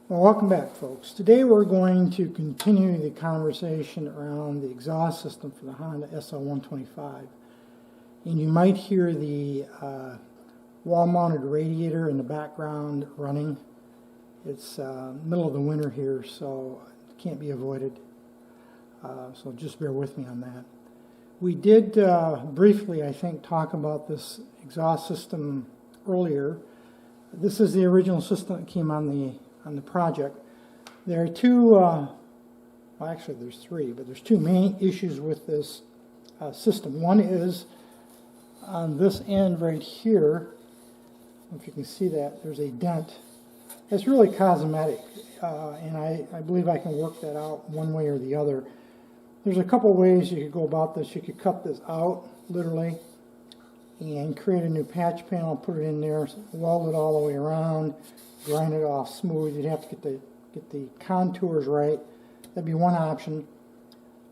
Well, welcome back, folks. Today we're going to continue the conversation around the exhaust system for the Honda SL125. And you might hear the wall-mounted radiator in the background running. It's middle of the winter here, so it can't be avoided. So just bear with me on that. We did briefly, I think, talk about this exhaust system earlier. This is the original system that came on the project. There are two, well actually there's three, but there's two main issues with this system. One is on this end right here, I don't know if you can see that, there's a dent. It's really cosmetic, and I believe I can work that out one way or the other. There's a couple ways you could go about this. You could cut this out, literally, and create a new patch panel, put it in there, weld it all the way around, grind it off smooth. You'd have to get the contours right. That'd be one option.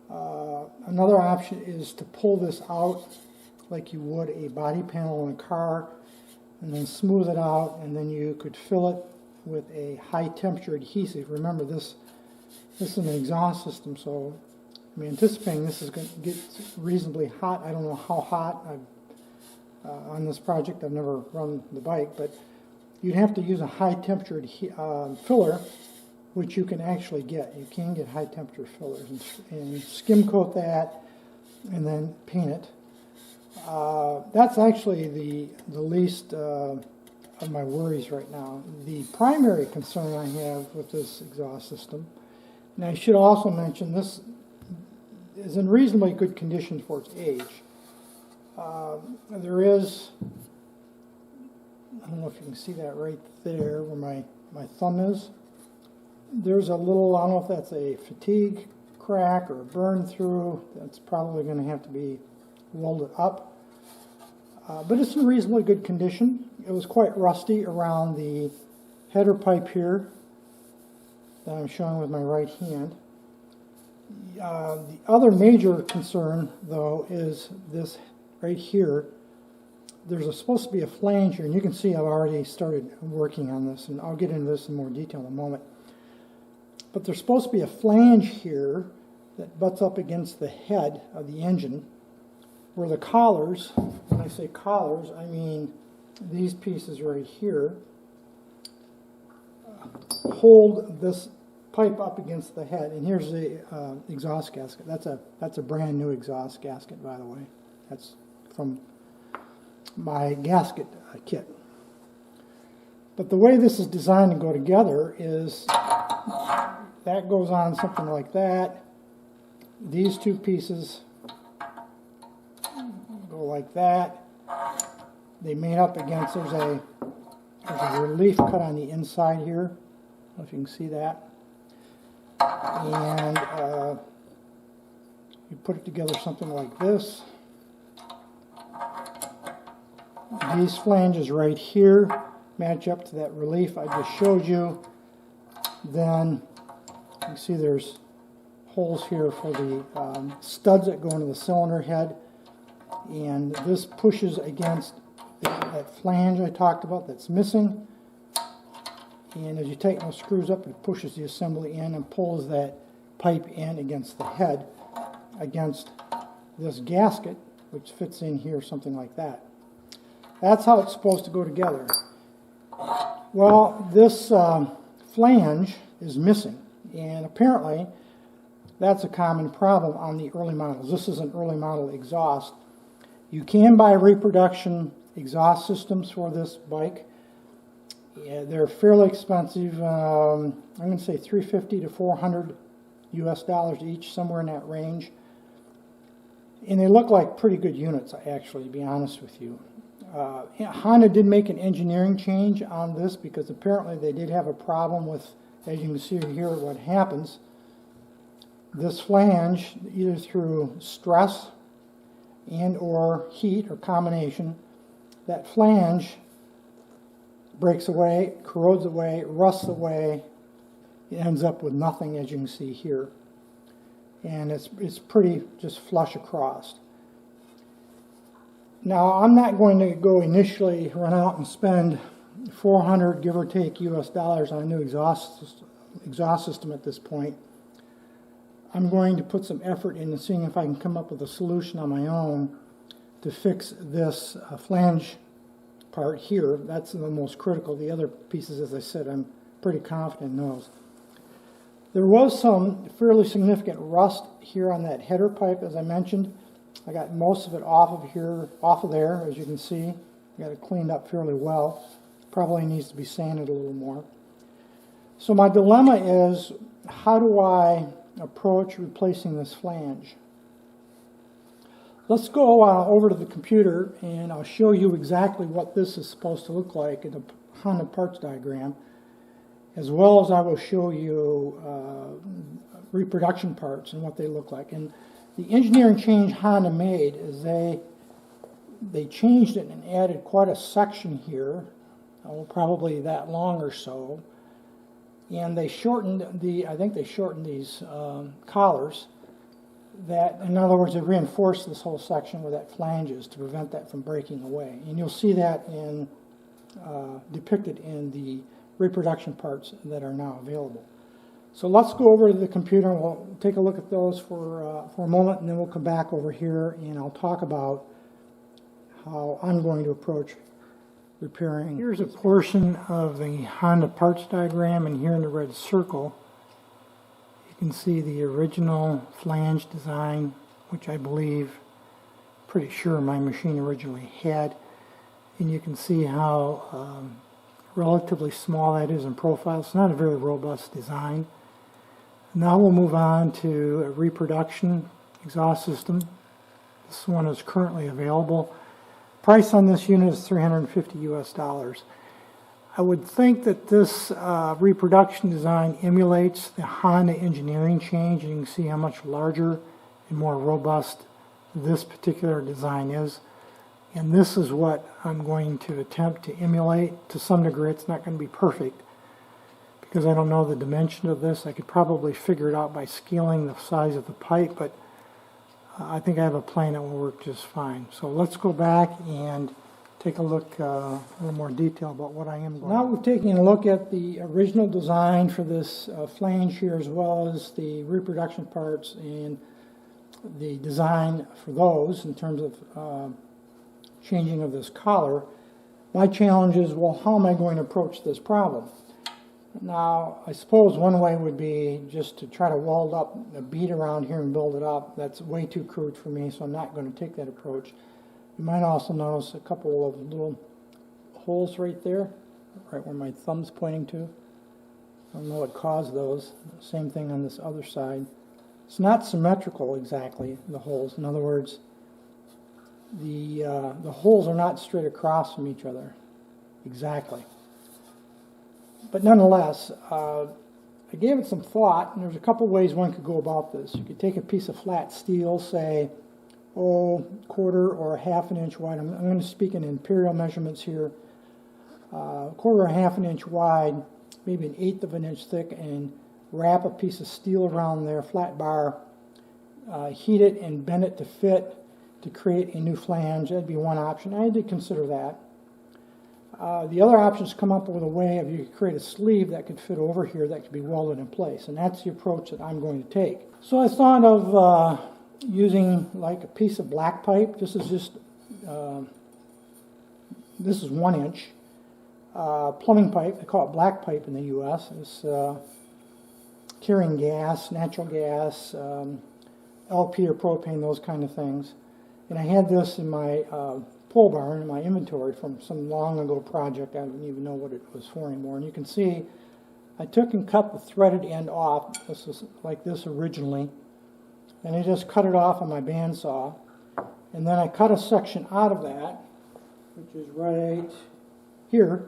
Another option is to pull this out like you would a body panel in a car, and then smooth it out, and then you could fill it with a high temperature adhesive. Remember, this is an exhaust system, so I'm anticipating this is going to get reasonably hot. I don't know how hot. On this project, I've never run the bike, but you'd have to use a high temperature filler, which you can actually get. You can get high temperature fillers and skim coat that and then paint it. That's actually the least of my worries right now. The primary concern I have with this exhaust system, and I should also mention this is in reasonably good condition for its age. There is, I don't know if you can see that right there where my thumb is. There's a little, I don't know if that's a fatigue crack or a burn through. That's probably going to have to be welded up. But it's in reasonably good condition. It was quite rusty around the header pipe here that I'm showing with my right hand. The other major concern, though, is this right here. There's supposed to be a flange here, and you can see I've already started working on this, and I'll get into this in more detail in a moment. But there's supposed to be a flange here that butts up against the head of the engine, where the collars, when I say collars, I mean these pieces right here, hold this pipe up against the head. And here's the exhaust gasket. That's a brand new exhaust gasket, by the way. That's from my gasket kit. But the way this is designed to go together is that goes on something like that. These two pieces go like that. They mate up against, there's a relief cut on the inside here. I don't know if you can see that. And you put it together something like this. These flanges right here match up to that relief I just showed you. Then you can see there's holes here for the studs that go into the cylinder head, and this pushes against that flange I talked about that's missing. And as you tighten those screws up, it pushes the assembly in and pulls that pipe in against the head, against this gasket, which fits in here, something like that. That's how it's supposed to go together. Well, this flange is missing, and apparently that's a common problem on the early models. This is an early model exhaust. You can buy reproduction exhaust systems for this bike. Yeah, they're fairly expensive. I'm going to say $350 to $400 US each, somewhere in that range. And they look like pretty good units, actually, to be honest with you. Honda did make an engineering change on this because apparently they did have a problem with, as you can see here, what happens. This flange, either through stress and or heat or combination, that flange breaks away, corrodes away, rusts away. It ends up with nothing, as you can see here. And it's pretty just flush across. Now, I'm not going to go initially run out and spend $400, give or take, US dollars on a new exhaust system at this point. I'm going to put some effort into seeing if I can come up with a solution on my own to fix this flange part here. That's the most critical. The other pieces, as I said, I'm pretty confident in those. There was some fairly significant rust here on that header pipe, as I mentioned. I got most of it off of there, as you can see. I got it cleaned up fairly well. Probably needs to be sanded a little more. So my dilemma is, how do I approach replacing this flange? Let's go over to the computer and I'll show you exactly what this is supposed to look like in a Honda parts diagram, as well as I will show you reproduction parts and what they look like. And the engineering change Honda made is they changed it and added quite a section here, probably that long or so, and they shortened I think they shortened these collars. That, in other words, they reinforced this whole section where that flange is to prevent that from breaking away. And you'll see that depicted in the reproduction parts that are now available. So let's go over to the computer and we'll take a look at those for a moment, and then we'll come back over here and I'll talk about how I'm going to approach repairing. Here's a portion of the Honda parts diagram, and here in the red circle you can see the original flange design, which I believe, pretty sure my machine originally had. And you can see how relatively small that is in profile. It's not a very robust design. Now we'll move on to a reproduction exhaust system. This one is currently available. Price on this unit is $350 US. I would think that this reproduction design emulates the Honda engineering change. You can see how much larger and more robust this particular design is. And this is what I'm going to attempt to emulate to some degree. It's not going to be perfect because I don't know the dimension of this. I could probably figure it out by scaling the size of the pipe, but I think I have a plan that will work just fine. So let's go back and take a look a little more detail about what I am going to do. Now we're taking a look at the original design for this flange here, as well as the reproduction parts and the design for those in terms of changing of this collar. My challenge is, well, how am I going to approach this problem? Now, I suppose one way would be just to try to weld up a bead around here and build it up. That's way too crude for me, so I'm not going to take that approach. You might also notice a couple of little holes right there, right where my thumb's pointing to. I don't know what caused those. Same thing on this other side. It's not symmetrical exactly, the holes. In other words, the holes are not straight across from each other exactly. But nonetheless, I gave it some thought, and there's a couple ways one could go about this. You could take a piece of flat steel, say, quarter or a half an inch wide. I'm going to speak in imperial measurements here. Quarter or a half an inch wide, maybe an eighth of an inch thick, and wrap a piece of steel around there, flat bar, heat it and bend it to fit to create a new flange. That'd be one option. I did consider that. The other option is come up with a way of you could create a sleeve that could fit over here that could be welded in place, and that's the approach that I'm going to take. So I thought of using like a piece of black pipe. This is just this is 1 inch plumbing pipe. They call it black pipe in the U.S. It's carrying gas, natural gas, LP or propane, those kind of things. And I had this in my pole barn in my inventory from some long ago project. I don't even know what it was for anymore. And you can see I took and cut the threaded end off. This is like this originally. And I just cut it off on my bandsaw. And then I cut a section out of that, which is right here,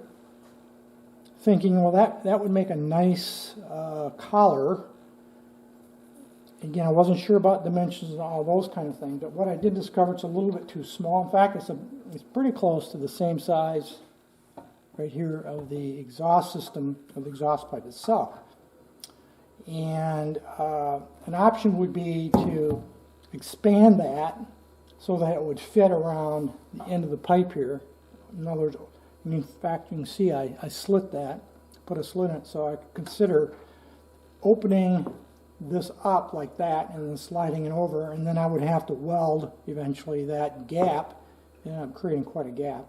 thinking, well, that would make a nice collar. Again, I wasn't sure about dimensions and all those kind of things, but what I did discover, it's a little bit too small. In fact, it's pretty close to the same size right here of the exhaust system, of the exhaust pipe itself. And an option would be to expand that so that it would fit around the end of the pipe here. In other words, And in fact, you can see I slit that, put a slit in it, so I could consider opening this up like that and then sliding it over, and then I would have to weld eventually that gap, and I'm creating quite a gap,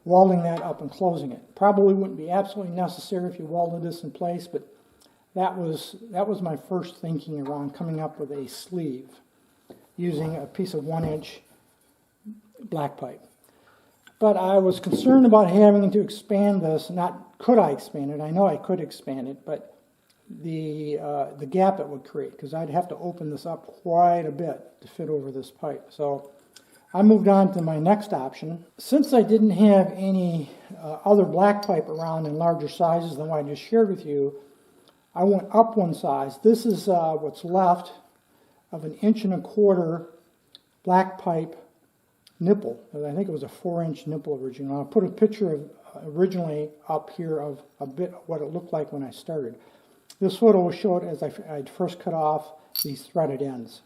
welding that up and closing it. Probably wouldn't be absolutely necessary if you welded this in place, but that was my first thinking around coming up with a sleeve using a piece of 1-inch black pipe. But I was concerned about having to expand this. Not could I expand it? I know I could expand it, but the gap it would create, because I'd have to open this up quite a bit to fit over this pipe. So I moved on to my next option. Since I didn't have any other black pipe around in larger sizes than what I just shared with you, I went up one size. This is what's left of an 1.25 inch black pipe nipple. I think it was a 4-inch nipple originally. I'll put a picture of originally up here of a bit what it looked like when I started. This photo will show it as I'd first cut off these threaded ends.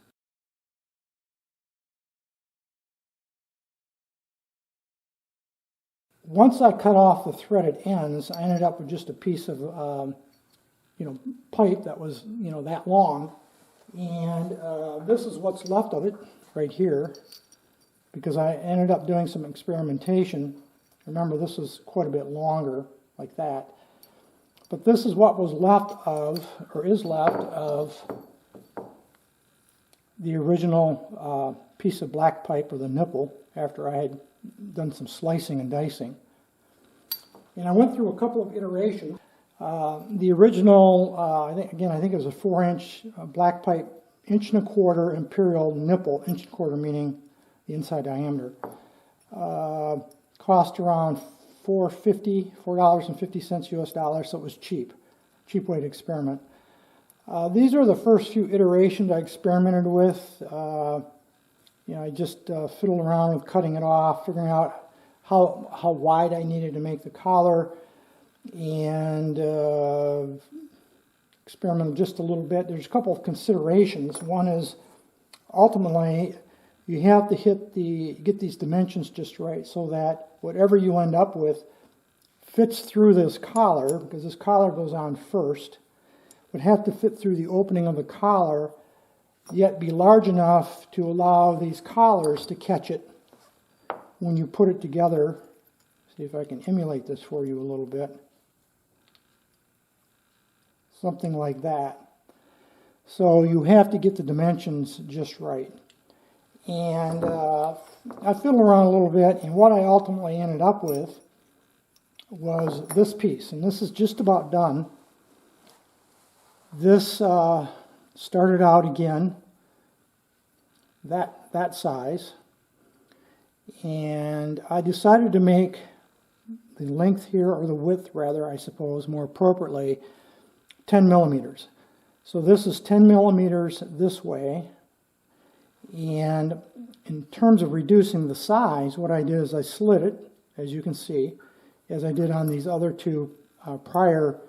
Once I cut off the threaded ends, I ended up with just a piece of pipe that was that long, and this is what's left of it right here, because I ended up doing some experimentation. Remember, this is quite a bit longer, like that. But this is what was left of, or is left of, the original piece of black pipe, or the nipple, after I had done some slicing and dicing. And I went through a couple of iterations. The original, I think it was a 4-inch black pipe, 1.25 inch imperial nipple, 1.25 inch meaning the inside diameter, cost around $4.50 US dollars, so it was cheap way to experiment. These are the first few iterations I experimented with. I just fiddled around with cutting it off, figuring out how wide I needed to make the collar, and experimented just a little bit. There's a couple of considerations. One is, ultimately, you have to get these dimensions just right so that whatever you end up with fits through this collar, because this collar goes on first, would have to fit through the opening of the collar, yet be large enough to allow these collars to catch it when you put it together. See if I can emulate this for you a little bit. Something like that. So you have to get the dimensions just right. And I fiddled around a little bit, and what I ultimately ended up with was this piece, and this is just about done. This started out again that size, and I decided to make the length here, or the width rather, I suppose, more appropriately, 10 millimeters. So this is 10 millimeters this way, and in terms of reducing the size, what I did is I slit it, as you can see, as I did on these other two prior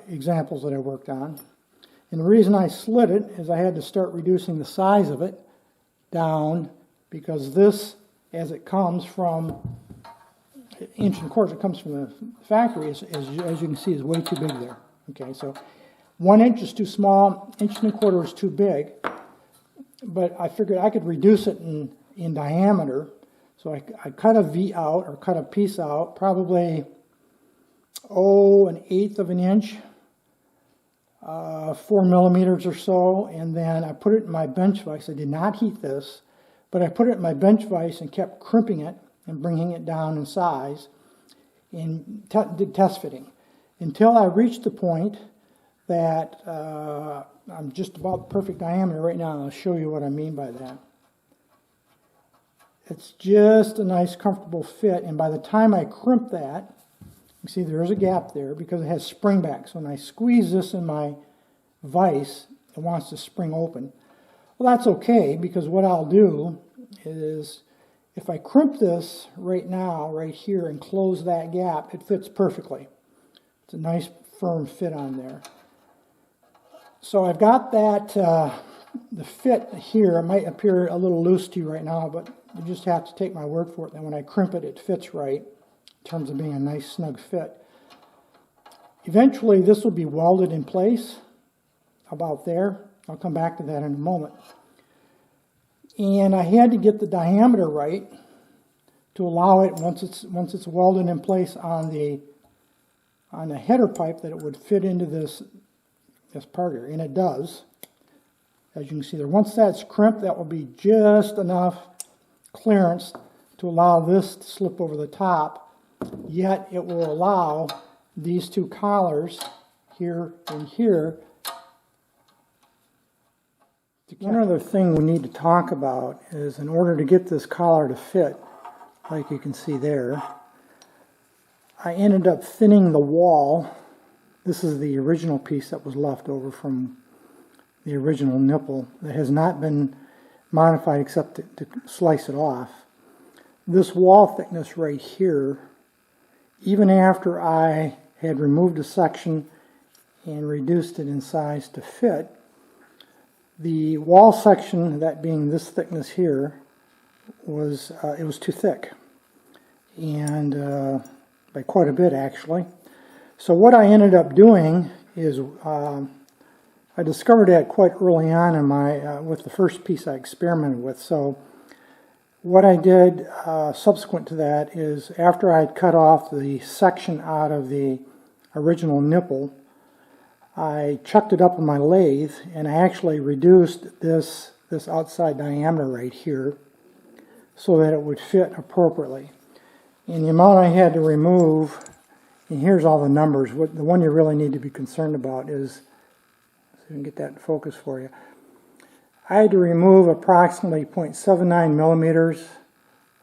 examples that I worked on. And the reason I slit it is I had to start reducing the size of it down, because this, as it comes from 1.25 inches, it comes from the factory, as you can see, is way too big there. Okay, so 1 inch is too small, 1.25 inches is too big, but I figured I could reduce it in diameter. So I cut a V out, or cut a piece out, probably 1/8 of an inch, 4 millimeters or so, and then I put it in my bench vise. I did not heat this, but I put it in my bench vise and kept crimping it and bringing it down in size, and did test fitting until I reached the point that I'm just about the perfect diameter right now, and I'll show you what I mean by that. It's just a nice, comfortable fit, and by the time I crimp that, you see there is a gap there because it has spring back. So when I squeeze this in my vise, it wants to spring open. Well, that's okay, because what I'll do is, if I crimp this right now, right here, and close that gap, it fits perfectly. It's a nice, firm fit on there. So I've got that, the fit here. It might appear a little loose to you right now, but you just have to take my word for it that when I crimp it, it fits right. in terms of being a nice snug fit. Eventually this will be welded in place about there. I'll come back to that in a moment. And I had to get the diameter right to allow it, once it's welded in place on the header pipe, that it would fit into this part here, and it does, as you can see there. Once that's crimped, that will be just enough clearance to allow this to slip over the top, yet it will allow these two collars here and here. One other thing we need to talk about is, in order to get this collar to fit, like you can see there, I ended up thinning the wall. This is the original piece that was left over from the original nipple that has not been modified except to slice it off. This wall thickness right here, even after I had removed a section and reduced it in size to fit, the wall section, that being this thickness here, was it was too thick, and by quite a bit actually. So what I ended up doing is I discovered that quite early on in my with the first piece I experimented with. So what I did subsequent to that is, after I had cut off the section out of the original nipple, I chucked it up on my lathe, and I actually reduced this outside diameter right here so that it would fit appropriately. And the amount I had to remove, and here's all the numbers. The one you really need to be concerned about is, so we can get that in focus for you. I had to remove approximately 0.79 millimeters,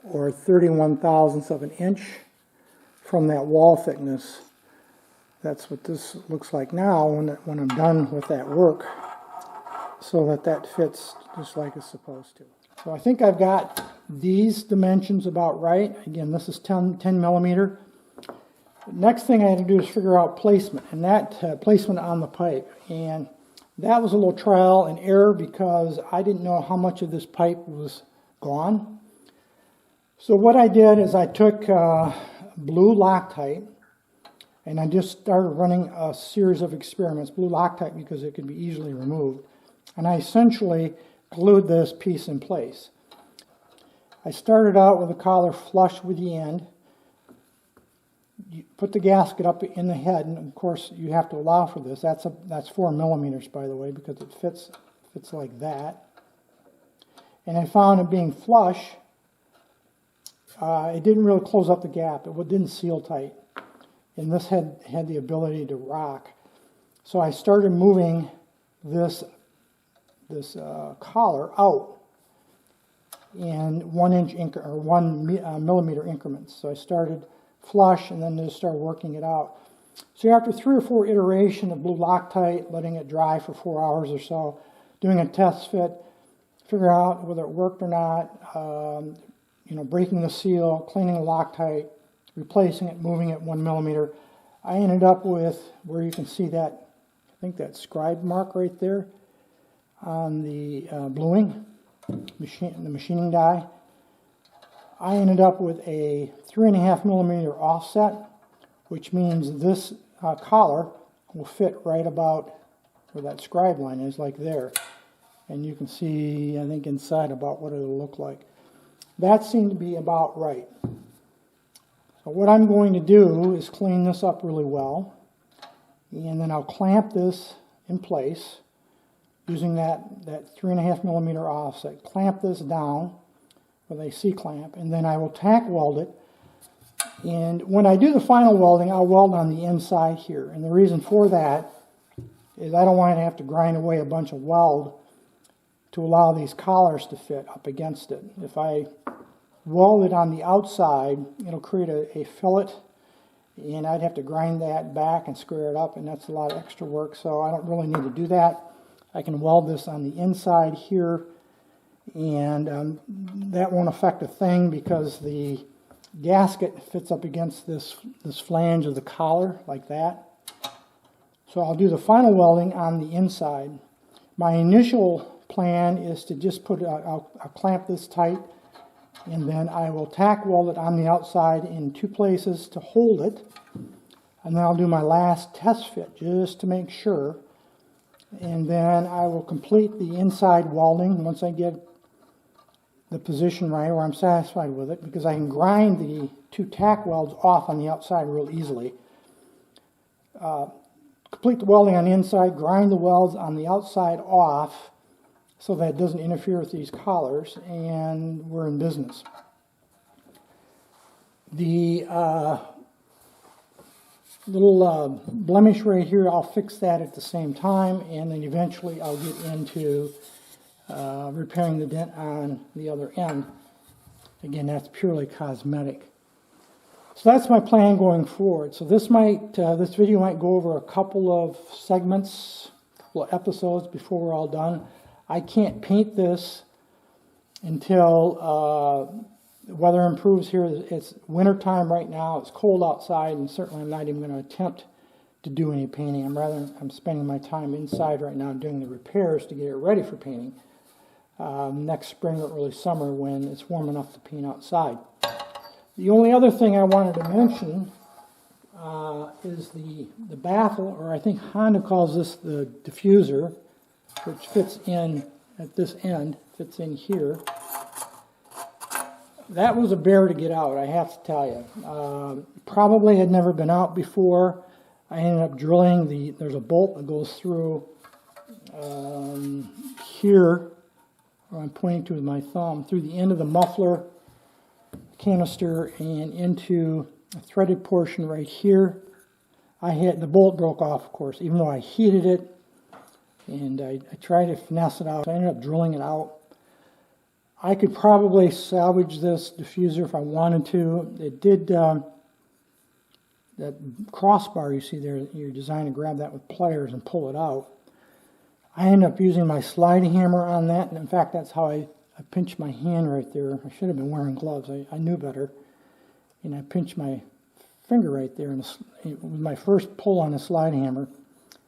or 31 thousandths of an inch, from that wall thickness. That's what this looks like now when I'm done with that work, so that fits just like it's supposed to. So I think I've got these dimensions about right. Again, this is 10 millimeter. The next thing I had to do is figure out placement, and that placement on the pipe. And that was a little trial and error, because I didn't know how much of this pipe was gone. So what I did is I took blue Loctite, and I just started running a series of experiments. Blue Loctite because it could be easily removed. And I essentially glued this piece in place. I started out with the collar flush with the end. You put the gasket up in the head, and of course you have to allow for this. That's 4 millimeters, by the way, because it fits like that. And I found it being flush, it didn't really close up the gap. It didn't seal tight. And this had the ability to rock. So I started moving this collar out in 1 millimeter increments. So I started flush and then just started working it out. So after 3 or 4 iterations of blue Loctite, letting it dry for 4 hours or so, doing a test fit, figure out whether it worked or not, breaking the seal, cleaning the Loctite, replacing it, moving it 1 millimeter, I ended up with, where you can see that, I think that scribe mark right there on the bluing, the machining die. I ended up with a 3.5 millimeter offset, which means this collar will fit right about where that scribe line is, like there. And you can see, I think, inside about what it'll look like. That seemed to be about right. So what I'm going to do is clean this up really well, and then I'll clamp this in place using that 3.5 millimeter offset. Clamp this down with a C-clamp, and then I will tack weld it. And when I do the final welding, I'll weld on the inside here. And the reason for that is I don't want to have to grind away a bunch of weld to allow these collars to fit up against it. If I weld it on the outside, it'll create a fillet, and I'd have to grind that back and square it up, and that's a lot of extra work, so I don't really need to do that. I can weld this on the inside here, and that won't affect a thing because the gasket fits up against this flange of the collar like that. So I'll do the final welding on the inside. My initial plan is to just I'll clamp this tight and then I will tack weld it on the outside in 2 places to hold it, and then I'll do my last test fit just to make sure, and then I will complete the inside welding once I get the position right where I'm satisfied with it, because I can grind the 2 tack welds off on the outside real easily. Complete the welding on the inside, grind the welds on the outside off so that it doesn't interfere with these collars, and we're in business. The little blemish right here, I'll fix that at the same time, and then eventually I'll get into repairing the dent on the other end. Again, that's purely cosmetic. So that's my plan going forward. So this video might go over a couple of segments, a couple of episodes before we're all done. I can't paint this until the weather improves here. It's winter time right now. It's cold outside, and certainly I'm not even going to attempt to do any painting. I'm spending my time inside right now doing the repairs to get it ready for painting next spring or early summer when it's warm enough to paint outside. The only other thing I wanted to mention is the baffle, or I think Honda calls this the diffuser, which fits in at this end, fits in here. That was a bear to get out, I have to tell you. Probably had never been out before. I ended up drilling there's a bolt that goes through here, where I'm pointing to with my thumb, through the end of the muffler canister and into a threaded portion right here. The bolt broke off, of course, even though I heated it, and I tried to finesse it out. So I ended up drilling it out. I could probably salvage this diffuser if I wanted to. It did, that crossbar you see there, you're designed to grab that with pliers and pull it out. I ended up using my sliding hammer on that, and in fact that's how I pinched my hand right there. I should have been wearing gloves. I knew better. And I pinched my finger right there with my first pull on the sliding hammer.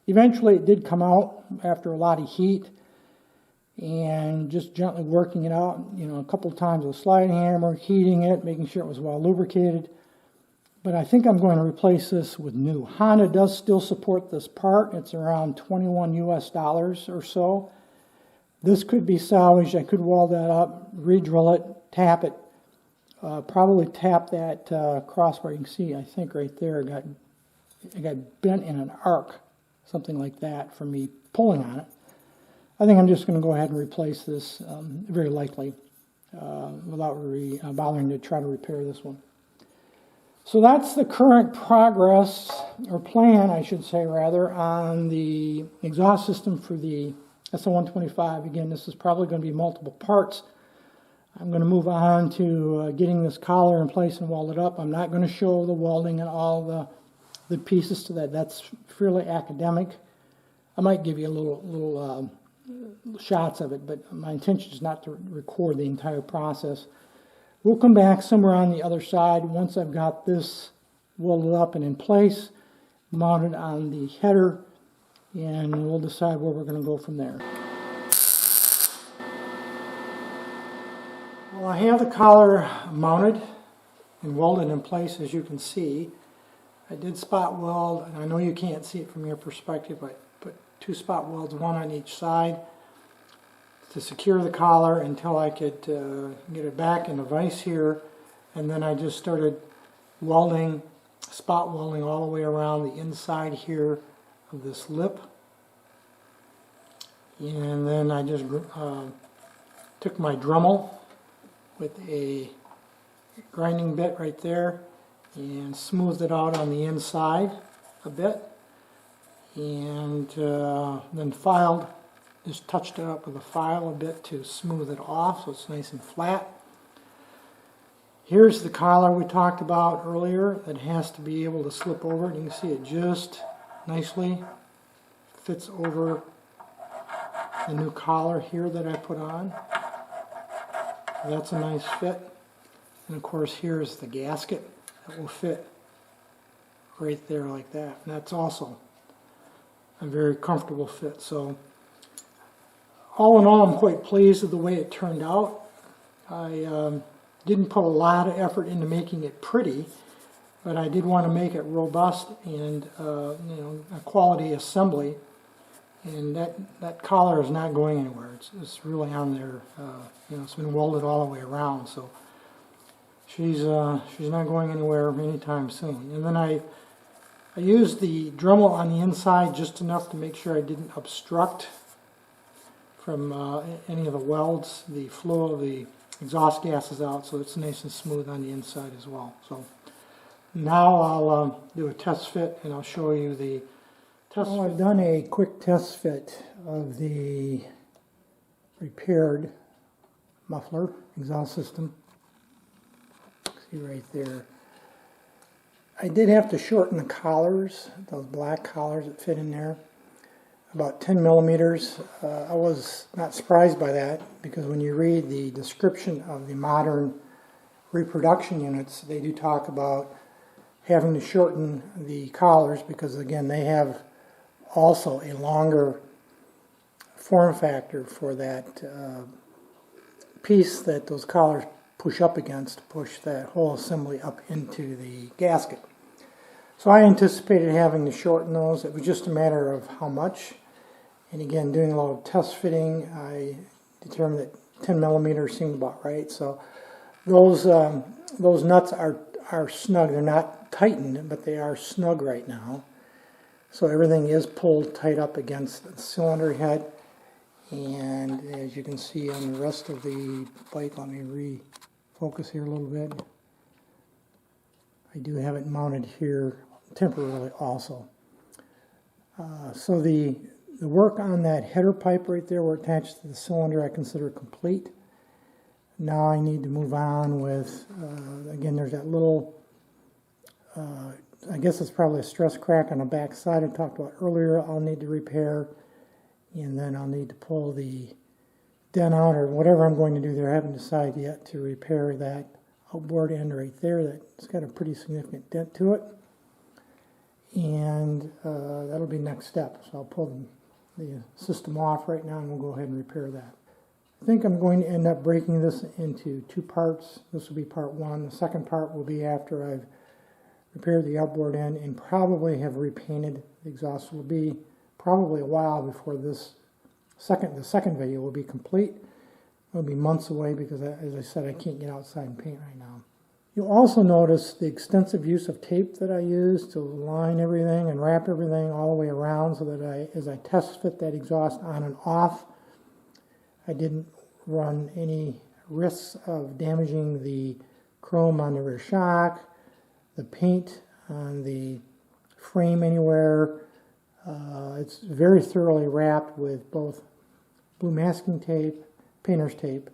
Eventually it did come out after a lot of heat, and just gently working it out, a couple of times with a sliding hammer, heating it, making sure it was well lubricated. But I think I'm going to replace this with new. Honda does still support this part. It's around $21 US or so. This could be salvaged. I could weld that up, re-drill it, tap it, probably tap that crossbar. You can see, I think right there, it got bent in an arc, something like that, from me pulling on it. I think I'm just going to go ahead and replace this, very likely, without bothering to try to repair this one. So that's the current progress, or plan, I should say, rather, on the exhaust system for the SL125. Again, this is probably going to be multiple parts. I'm going to move on to getting this collar in place and welded up. I'm not going to show the welding and all the pieces to that. That's fairly academic. I might give you a little shots of it, but my intention is not to record the entire process. We'll come back somewhere on the other side once I've got this welded up and in place, mounted on the header, and we'll decide where we're going to go from there. Well, I have the collar mounted and welded in place, as you can see. I did spot weld, and I know you can't see it from your perspective, but I put 2 spot welds, one on each side, to secure the collar until I could get it back in the vise here, and then I just started welding, spot welding all the way around the inside here of this lip, and then I just took my Dremel with a grinding bit right there and smoothed it out on the inside a bit, and then filed, just touched it up with a file a bit to smooth it off so it's nice and flat. Here's the collar we talked about earlier that has to be able to slip over, and you can see it just nicely fits over the new collar here that I put on. That's a nice fit. And of course here's the gasket that will fit right there like that. And that's also a very comfortable fit. So all in all, I'm quite pleased with the way it turned out. I Didn't put a lot of effort into making it pretty, but I did want to make it robust and a quality assembly. And that collar is not going anywhere. It's really on there. It's been welded all the way around, so she's not going anywhere anytime soon. And then I used the Dremel on the inside just enough to make sure I didn't obstruct from any of the welds, the flow of the exhaust gases out, so it's nice and smooth on the inside as well. So now I'll do a test fit and I'll show you the test fit. I've done a quick test fit of the repaired muffler exhaust system. See right there. I did have to shorten the collars, those black collars that fit in there, about 10 millimeters. I was not surprised by that because when you read the description of the modern reproduction units, they do talk about having to shorten the collars because, again, they have also a longer form factor for that piece that those collars push up against to push that whole assembly up into the gasket. So I anticipated having to shorten those. It was just a matter of how much. And again, doing a little test fitting, I determined that 10 millimeters seemed about right. So those nuts are snug. They're not tightened, but they are snug right now. So everything is pulled tight up against the cylinder head. And as you can see on the rest of the bike, let me refocus here a little bit. I do have it mounted here temporarily also. So the work on that header pipe right there where attached to the cylinder I consider complete. Now I need to move on with, again, there's that little, I guess it's probably a stress crack on the back side I talked about earlier. I'll need to repair, and then I'll need to pull the dent out or whatever I'm going to do there. I haven't decided yet to repair that outboard end right there. That's got a pretty significant dent to it. And that'll be next step. So I'll pull the system off right now and we'll go ahead and repair that. I think I'm going to end up breaking this into two parts. This will be part one. The second part will be after I've repaired the outboard end and probably have repainted the exhaust. It will be probably a while before the second video will be complete. It'll be months away because, as I said, I can't get outside and paint right now. You'll also notice the extensive use of tape that I use to line everything and wrap everything all the way around so that as I test fit that exhaust on and off, I didn't run any risks of damaging the chrome on the rear shock, the paint on the frame anywhere. It's very thoroughly wrapped with both blue masking tape, painter's tape,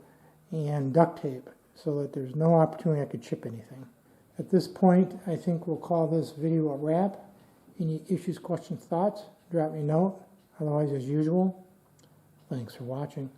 and duct tape, so that there's no opportunity I could chip anything. At this point, I think we'll call this video a wrap. Any issues, questions, thoughts, drop me a note. Otherwise, as usual, thanks for watching.